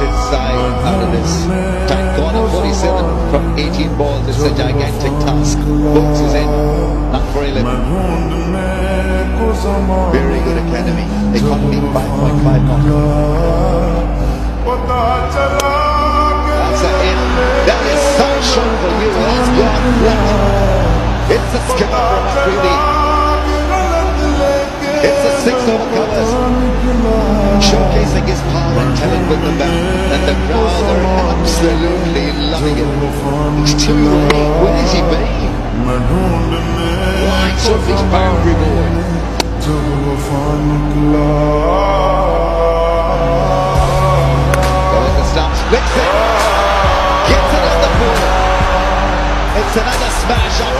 his side out of this. Thank God at 47 from 18 balls, it's a gigantic task. Books is in, not for 11. Very good academy. Economy 5.5 knock. That's a hit. That is sunshine for you. That's gone flat. It's a skipper from Afridi. It's a 6 over covers. Showcasing his power and talent with the bat. And the crowd are absolutely loving it. It's too big. Where is he been? Lights off his boundary board. Goes the stumps. Flicks it. Gets it on the board. It's another smash.